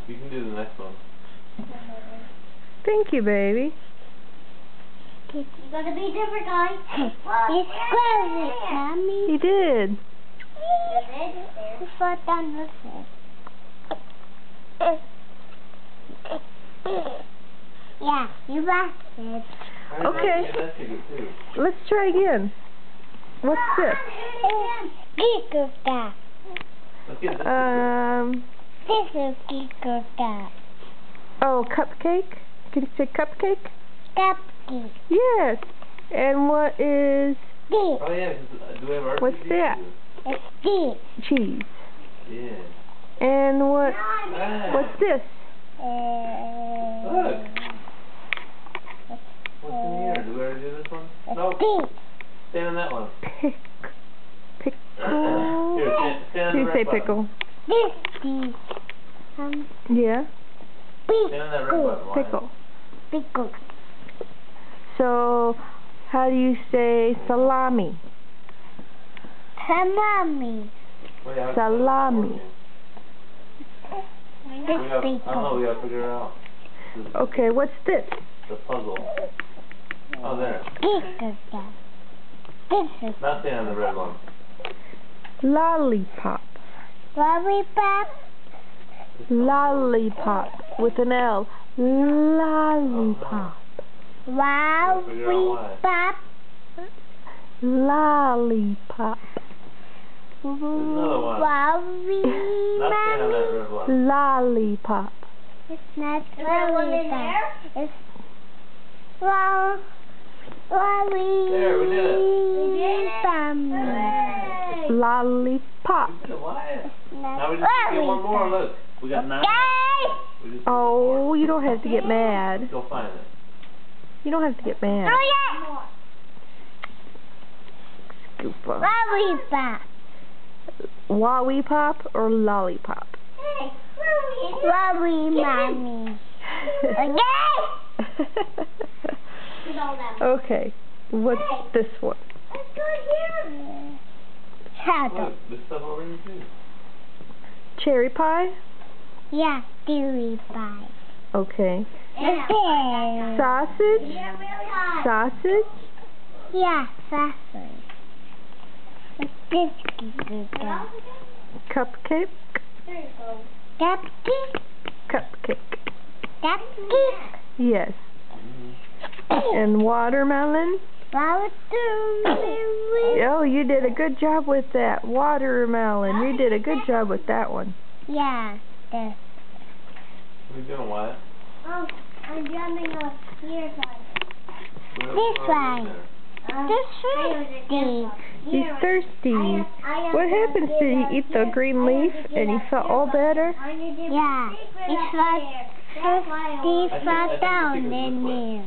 You can do the next one. Thank you, baby. You gotta be different, guys. He's close it, Mommy. He did. He fell down with it. Yeah, you lost it. Okay. Let's try again. What's this? Giga. Let's get this. This is Giga. Oh, cupcake? Can you say cupcake? Cupcake. Yes. And what is... This. Oh yeah, do we have our What's that? It's this. Cheese. Yeah. And what? Ah. What's this? Look. What's in the air? Do we already do this one? No. This. Stand on that one. Pickle. Here, stand on Can the you red say button. pickle? This. Yeah. Stand on that red button. Wyatt. Pickle. Pickle. So, how do you say salami? Salami. Wait, how- Salami. I don't know, we gotta figure it out. Okay, what's this? The puzzle. Oh, there. Giga. This is Not stand on the red one. Lollipop. lollipop. Lollipop. With an L. Lollipop. Lollipop. Lollipop. another one. Lollipop. Not stand on that red one. Lollipop. It's not lollipop. It's lollipop. There, we did it. Lollipop. We did it, Wyatt. Now we just need to get one more. Look, we got 9. We just need one Oh, more. you don't have to get mad. Go find it. You don't have to get mad. Scoop up. Lollipop. Wowie pop or lollipop? Lolly mommy. Okay, what's this one? Shadow. Look, there's stuff over here too. Cherry pie? Yeah, dairy pie. Okay. Okay. Sausage? Sausage? Yeah, sausage. What's this? Cupcake? Cupcake. Cupcake. Cupcake. Yes. And watermelon? Watermelon. Oh, you did a good job with that. Watermelon. You did a good job with that one. Yeah, this. What are you doing, Wyatt? Oh, I'm drumming on here. What This else one. is there? This He's thirsty. What happens? Did he eat the green leaf and he felt all better? Yeah, he fell down in there.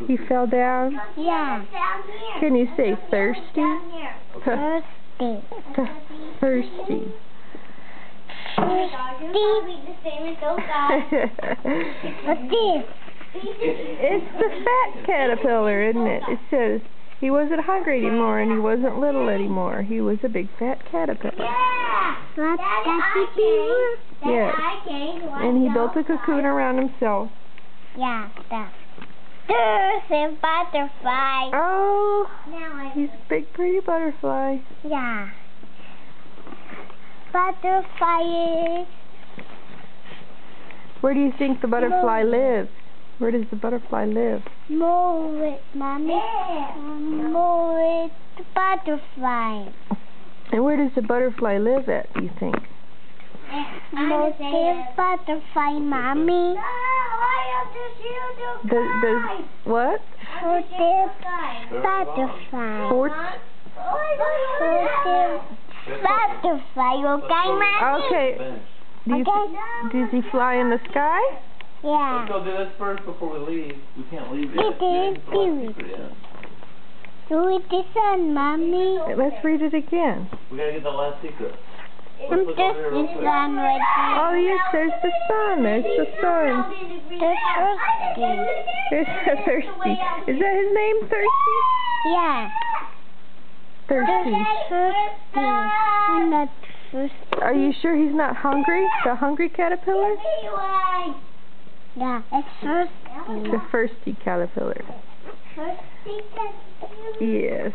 He fell down? Yeah, Can you say thirsty? thirsty. Thirsty. What's this? It's the fat caterpillar, isn't it? It says he wasn't hungry anymore and he wasn't little anymore. He was a big fat caterpillar. What's that? Yes. And he built a cocoon around himself. Yeah, that. There's a butterfly. Oh, he's a big pretty butterfly. Yeah. Butterfly. Where do you think the butterfly lives? Where does the butterfly live? Move it, Mommy. Move it, butterfly. And where does the butterfly live at, do you think? Move it, butterfly, Mommy. Does what? Move it, butterfly. Fourth? Move it, butterfly, okay, Mommy? Okay. Does he fly in the sky? Yeah. Let's go do this first before we leave. We can't leave yet. It is beautiful. Do it this one, Mommy. Let's read it again. We gotta get the last secret. I'm just this one right here. Oh yes, there's the sun. There's the sun. They're thirsty. There's Thirsty. Is that his name, Thirsty? Yeah. Thirsty. They're thirsty. I'm not thirsty. Are you sure he's not hungry? The hungry caterpillar? Yeah, it's thirsty. The thirsty caterpillar. Thirsty caterpillar? Yes.